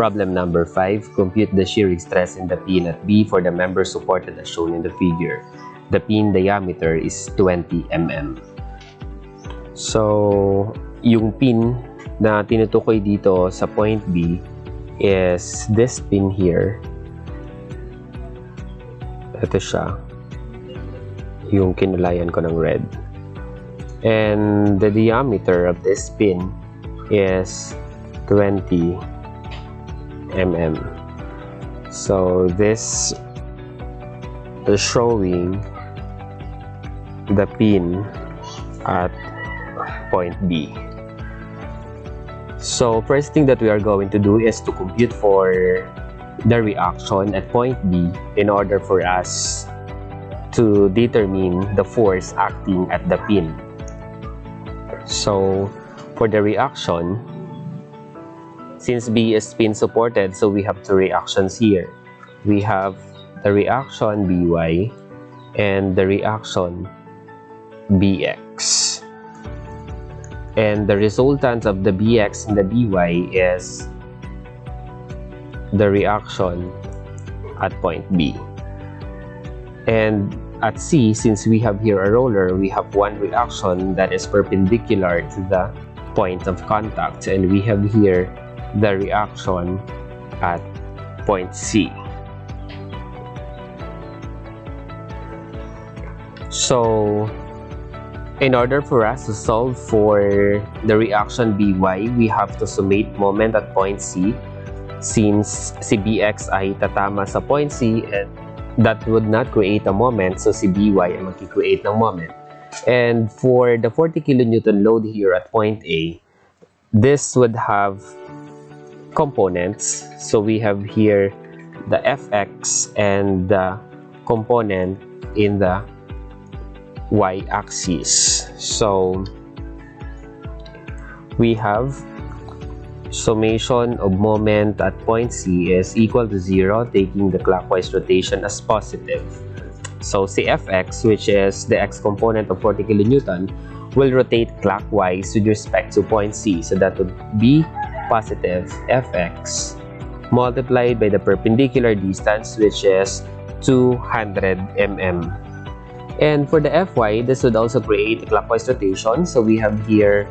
Problem number 5. Compute the shearing stress in the pin at B for the member supported as shown in the figure. The pin diameter is 20 mm. So, yung pin na tinutukoy dito sa point B is this pin here. Ito siya. Yung kinulayan ko ng red. And the diameter of this pin is 20 mm. So this is showing the pin at point B. So first thing that we are going to do is to compute for the reaction at point B in order for us to determine the force acting at the pin. So for the reaction, since B is spin supported, so we have two reactions here. We have the reaction By and the reaction Bx. And the resultant of the Bx and the By is the reaction at point B. And at C, since we have here a roller, we have one reaction that is perpendicular to the point of contact, and we have here the reaction at point C. So, in order for us to solve for the reaction By, we have to summate moment at point C. Since si Bx ay tatama sa point C, and that would not create a moment, so si By ay mag-create ng moment. And for the 40 kN load here at point A, this would have components. So we have here the Fx and the component in the y-axis. So we have summation of moment at point C is equal to 0, taking the clockwise rotation as positive. So si Fx, which is the x component of 40 kN, will rotate clockwise with respect to point C. So that would be positive Fx multiplied by the perpendicular distance, which is 200 mm. And for the Fy, this would also create a clockwise rotation. So we have here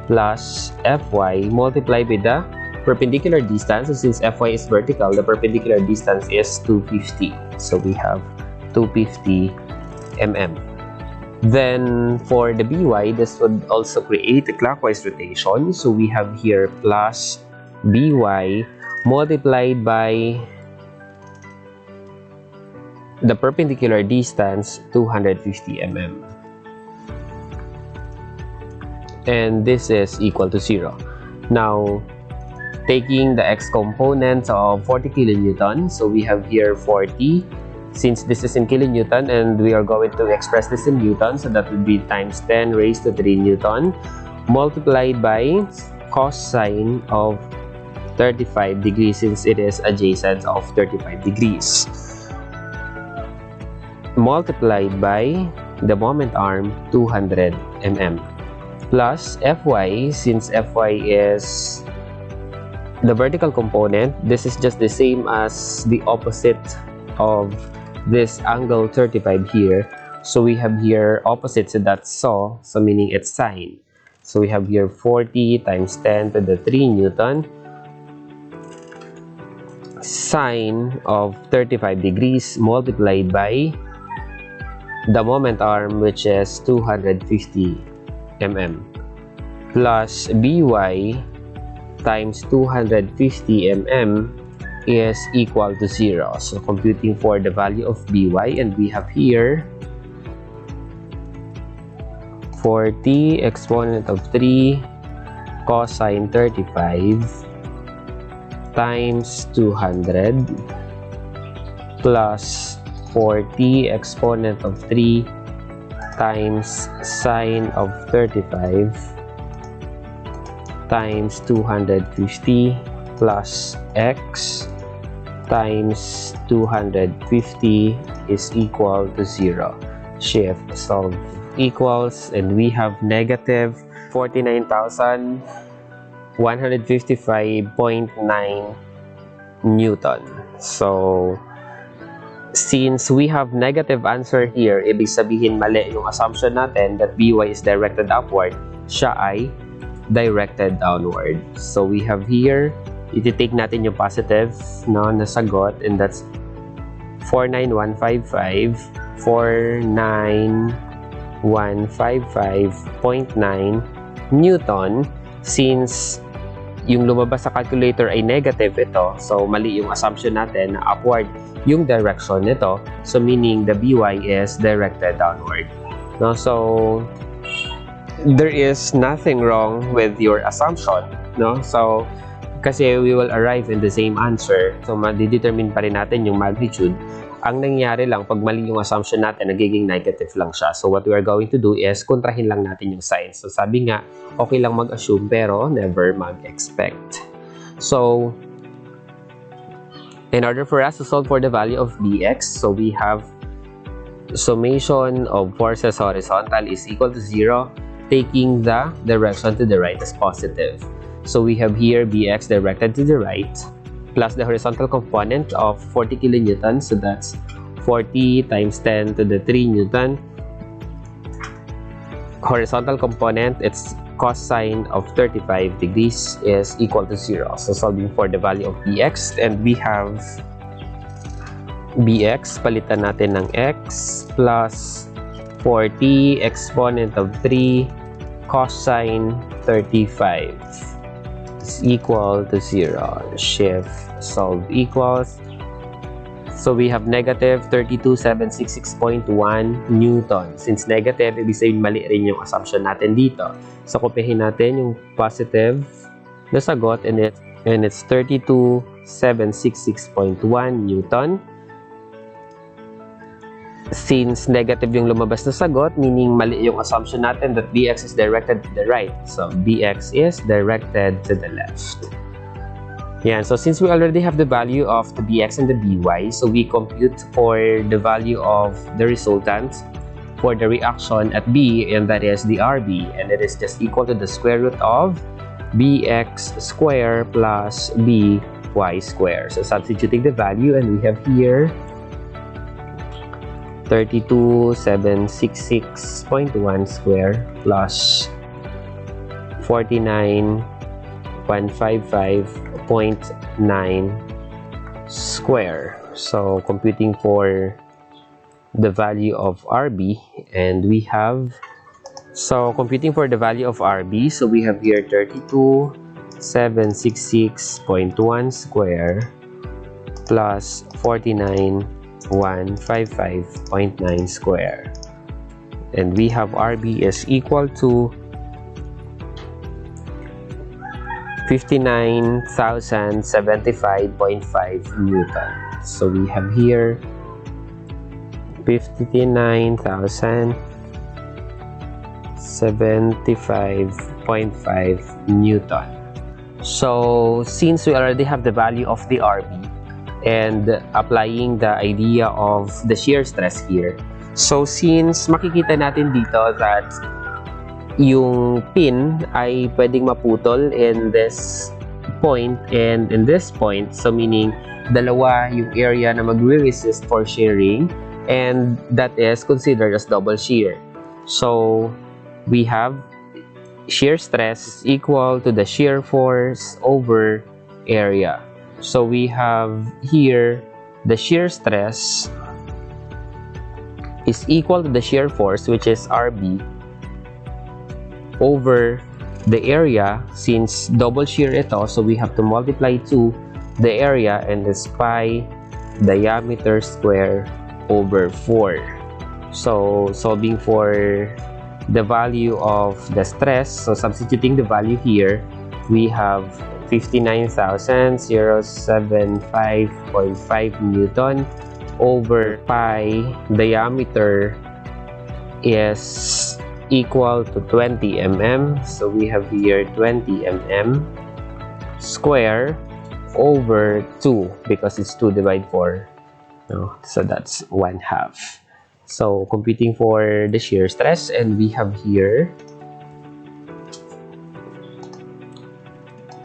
plus Fy multiplied by the perpendicular distance. So since Fy is vertical, the perpendicular distance is 250. So we have 250 mm. Then for the By, this would also create a clockwise rotation. So we have here plus By multiplied by the perpendicular distance 250 mm. And this is equal to 0. Now, taking the x components of 40 kN, so we have here 40. Since this is in kilonewton and we are going to express this in newton, so that would be times 10 raised to 3 newton multiplied by cosine of 35 degrees, since it is adjacent of 35 degrees, multiplied by the moment arm 200 mm, plus Fy, since Fy is the vertical component, this is just the same as the opposite of this angle 35 here. So we have here opposite, so that's so meaning it's sine. So we have here 40 times 10 to the 3 newton sine of 35 degrees multiplied by the moment arm, which is 250 mm, plus By times 250 mm is equal to 0. So computing for the value of By, and we have here 40 exponent of 3 cosine 35 times 200 plus 40 exponent of 3 times sine of 35 times 250 plus x times 250 is equal to 0. Shift solve equals, and we have negative 49,155.9 Newton. So, since we have negative answer here, ibig sabihin mali yung assumption natin that By is directed upward, siya ay directed downward. So, we have here, iti-take natin yung positive no, na sagot, and that's 49155, 49155.9 Newton. Since yung lumabas sa calculator ay negative ito, so mali yung assumption natin na upward yung direction nito, so meaning the By is directed downward. No, so there is nothing wrong with your assumption, no? So kasi we will arrive in the same answer, so ma-determine pa rin natin yung magnitude. Ang nangyari lang, pag mali yung assumption natin, nagiging negative lang siya. So what we are going to do is kontrahin lang natin yung sign. So sabi nga, okay lang mag-assume pero never mag-expect. So in order for us to solve for the value of Bx, so we have summation of forces horizontal is equal to 0, taking the direction to the right as positive. So we have here Bx directed to the right, plus the horizontal component of 40 kilonewtons, so that's 40 times 10 to the 3 Newton. Horizontal component, its cosine of 35 degrees is equal to 0. So solving for the value of Bx, and we have Bx, palitan natin ng x, plus 40 exponent of 3 cosine 35 is equal to 0. Shift solve equals. So we have negative 32,766.1 Newton. Since negative, ibig sabihin mali rin yung assumption natin dito. So kupihin natin yung positive na sagot, and it's 32,766.1 Newton. Since negative yung lumabas na sagot, meaning mali yung assumption natin that Bx is directed to the right. So Bx is directed to the left. Yeah, so since we already have the value of the Bx and the By, so we compute for the value of the resultant for the reaction at B, and that is the Rb, and it is just equal to the square root of Bx square plus By square. So substituting the value, and we have here 32,766.1 square plus 49,155.9 square. So computing for the value of Rb, and we have, so computing for the value of Rb, so we have here 32,766.1 square plus 49,155.9 square, and we have Rb is equal to 59,075.5 Newton. So we have here 59,075.5 Newton. So since we already have the value of the Rb and applying the idea of the shear stress here, so since makikita natin dito that yung pin ay pwedeng maputol in this point and in this point, so meaning dalawa yung area na magre-resist for shearing, and that is considered as double shear. So we have shear stress equal to the shear force over area. So we have here the shear stress is equal to the shear force, which is Rb, over the area. Since double shear ito, so we have to multiply to the area, and it's pi diameter square over 4. So solving for the value of the stress, so substituting the value here, we have 59,075.5 Newton over pi diameter is equal to 20 mm. So we have here 20 mm square over 2, because it's 2 divided 4. No? So that's 1/2. So computing for the shear stress, and we have here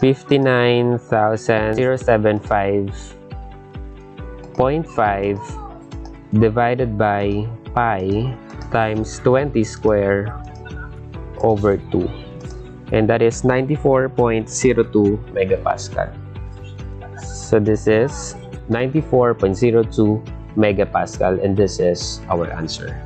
59,075.5 divided by pi times 20 square over 2. And that is 94.02 megapascal. So this is 94.02 megapascal, and this is our answer.